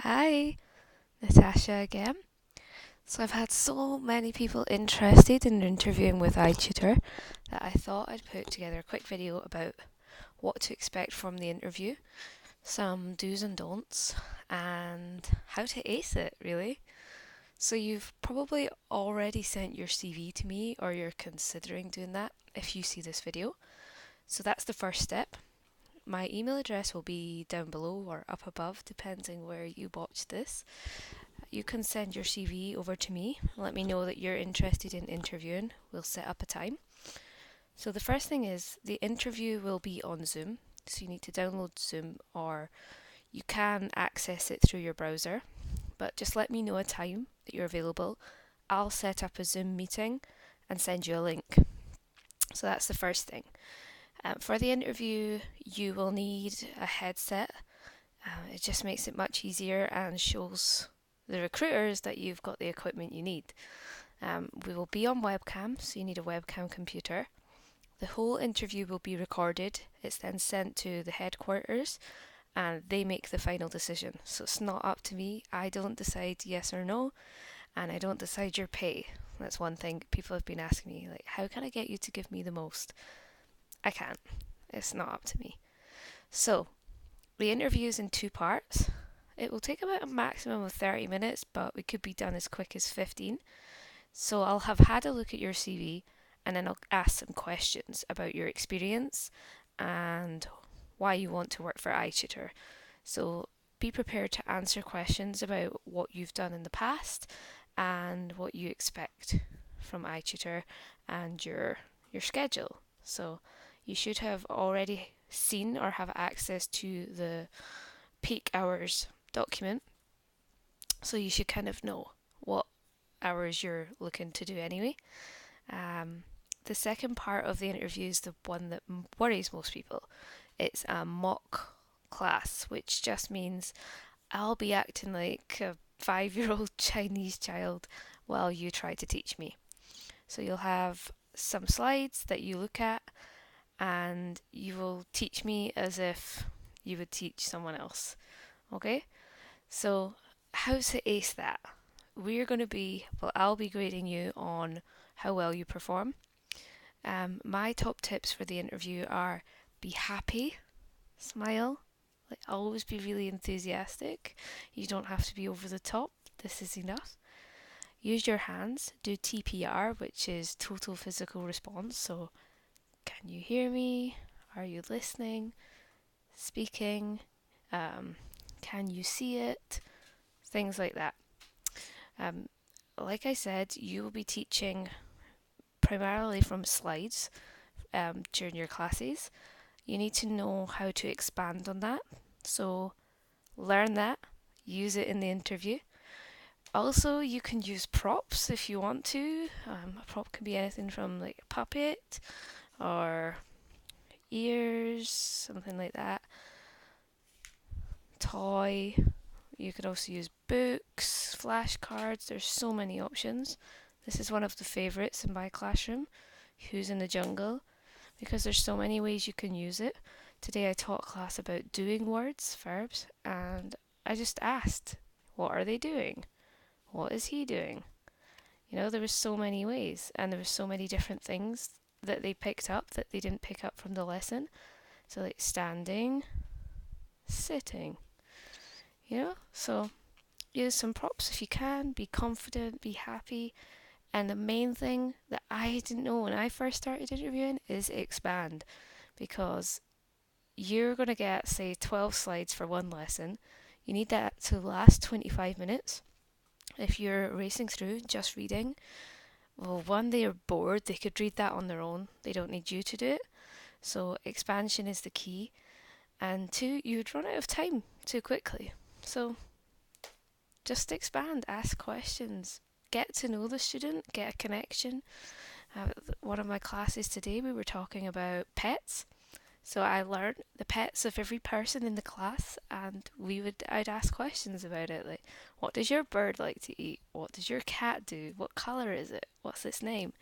Hi, Natasha again. So I've had so many people interested in interviewing with iTutor that I thought I'd put together a quick video about what to expect from the interview, some do's and don'ts, and how to ace it, really. So you've probably already sent your CV to me or you're considering doing that if you see this video. So that's the first step. My email address will be down below or up above, depending where you watch this. You can send your CV over to me. Let me know that you're interested in interviewing. We'll set up a time. So, the first thing is the interview will be on Zoom. So, you need to download Zoom or you can access it through your browser. But just let me know a time that you're available. I'll set up a Zoom meeting and send you a link. So, that's the first thing. For the interview, you will need a headset. It just makes it much easier and shows the recruiters that you've got the equipment you need. We will be on webcam, so you need a webcam computer. The whole interview will be recorded. It's then sent to the headquarters and they make the final decision. So it's not up to me. I don't decide yes or no, and I don't decide your pay. That's one thing people have been asking me, like, how can I get you to give me the most? I can't. It's not up to me. So, the interview is in two parts. It will take about a maximum of 30 minutes, but we could be done as quick as 15. So I'll have had a look at your CV and then I'll ask some questions about your experience and why you want to work for iTutor. So be prepared to answer questions about what you've done in the past and what you expect from iTutor and your schedule. So you should have already seen or have access to the peak hours document, so you should kind of know what hours you're looking to do anyway. The second part of the interview is the one that worries most people. It's a mock class, which just means I'll be acting like a 5-year old Chinese child while you try to teach me. So you'll have some slides that you look at and you will teach me as if you would teach someone else. Okay? So, how to ace that? I'll be grading you on how well you perform. My top tips for the interview are be happy, smile, like always be really enthusiastic. You don't have to be over the top, this is enough. Use your hands, do TPR, which is total physical response. So, can you hear me? Are you listening? Speaking? Can you see it? Things like that. Um, like I said, you will be teaching primarily from slides during your classes. You need to know how to expand on that. So learn that, use it in the interview. Also, you can use props if you want to. A prop can be anything from like a puppet or ears, something like that. Toy. You could also use books, flashcards. There's so many options. This is one of the favourites in my classroom, Who's in the Jungle, because there's so many ways you can use it. Today I taught class about doing words, verbs, and I just asked, what are they doing? What is he doing? You know, there was so many ways, and there was so many different things that they picked up that they didn't pick up from the lesson. So like standing, sitting, so use some props if you can, be confident, be happy. And the main thing that I didn't know when I first started interviewing is expand, because you're going to get, say, 12 slides for one lesson. You need that to last 25 minutes. If you're racing through just reading, well, one, they are bored, they could read that on their own, they don't need you to do it. So expansion is the key. And two, you'd run out of time too quickly. So just expand, ask questions, get to know the student, get a connection. One of my classes today, we were talking about pets. So I learned the pets of every person in the class, and I'd ask questions about it, like, what does your bird like to eat? What does your cat do? What colour is it? What's its name?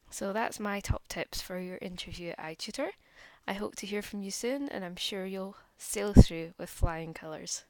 So that's my top tips for your interview at iTutor. I hope to hear from you soon, and I'm sure you'll sail through with flying colours.